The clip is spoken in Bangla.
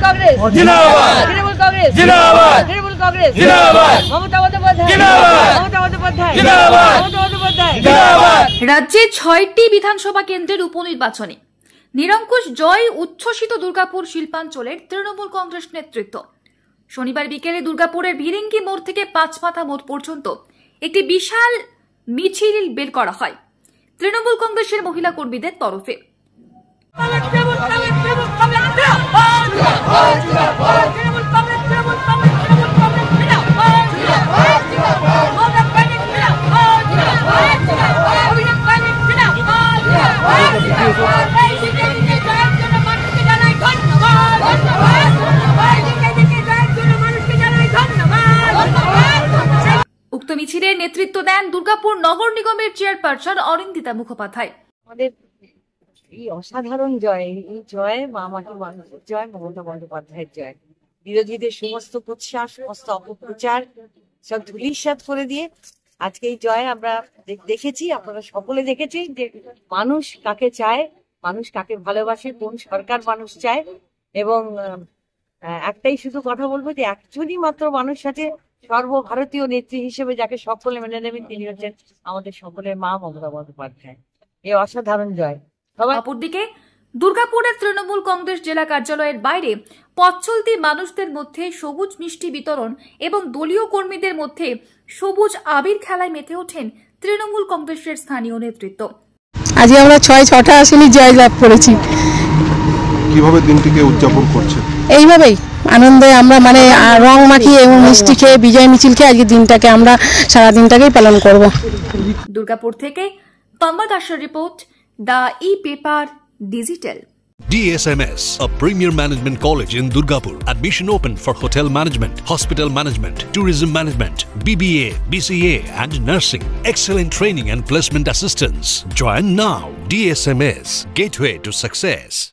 कांग्रेस जिंदाबाद, तृणमूल कांग्रेस जिंदाबाद, तृणमूल कांग्रेस जिंदाबाद, ममता बंदोपाध्याय जिंदाबाद, ममता बंदोपाध्याय जिंदाबाद, ममता बंदोपाध्याय जिंदाबाद। রাজ্যে 6টি বিধানসভা কেন্দ্রের উপনির্বাচনে নিরঙ্কুশ জয় উচ্ছ্বসিত দুর্গাপুর শিল্পাঞ্চলের তৃণমূল কংগ্রেস নেতৃত্ব। শনিবার বিকেলে দুর্গাপুরের ভিরিঙ্গি মোড় থেকে পাঁচমাথা মোড় পর্যন্ত একটি বিশাল মিছিল বের করা হয় তৃণমূল কংগ্রেসের মহিলা কর্মীদের তরফে। উক্ত মিছিলের নেতৃত্ব দেন দুর্গাপুর নগর নিগমের চেয়ারপারসন অরিন্দিতা মুখোপাধ্যায়। আমাদের এই অসাধারণ জয়, এই জয় মা মাটি মানুষের জয়, মমতা বন্দ্যোপাধ্যায়ের জয়। বিরোধীদের সমস্ত কুৎসা, সমস্ত অপপ্রচার সব ধূলিসাৎ করে দিয়ে আজকে এই জয় আমরা দেখেছি, আপনারা সকলে দেখেছেন যে মানুষ কাকে চায়, মানুষ কাকে ভালোবাসে, কোন সরকার মানুষ চায়। এবং একটাই শুধু কথা বলবো যে একজনই মাত্র মানুষ আছে সর্বভারতীয় নেত্রী হিসেবে যাকে সকলে মেনে নেবেন, তিনি হচ্ছেন আমাদের সকলের মা মমতা বন্দ্যোপাধ্যায়। এই অসাধারণ জয়। অপরদিকে দুর্গাপুরের তৃণমূল কংগ্রেস জেলা কার্যালয়ের বাইরে পথ চলতি মানুষদের মধ্যে সবুজ মিষ্টি বিতরণ এবং দলীয় কর্মীদের মধ্যে সবুজ আবির খেলায় মেতে ওঠেন তৃণমূল কংগ্রেসের স্থানীয় নেতৃত্ব। আজ আমরা 6টা আসনে জয় লাভ করেছি। কিভাবে দিনটিকে উদযাপন করছেন? এইভাবেই আনন্দে আমরা রং মাখিয়ে এবং মিষ্টি খেয়ে বিজয় মিছিল খেয়ে আজকে দিনটাকে আমরা সারা দিনটাকেই পালন করব। দুর্গাপুর থেকে তন্ময় দাসের report, the e-paper digital. DSMS, a premier management college in Durgapur. Admission open for hotel management, hospital management, tourism management, BBA, BCA and nursing. Excellent training and placement assistance. Join now. DSMS, gateway to success.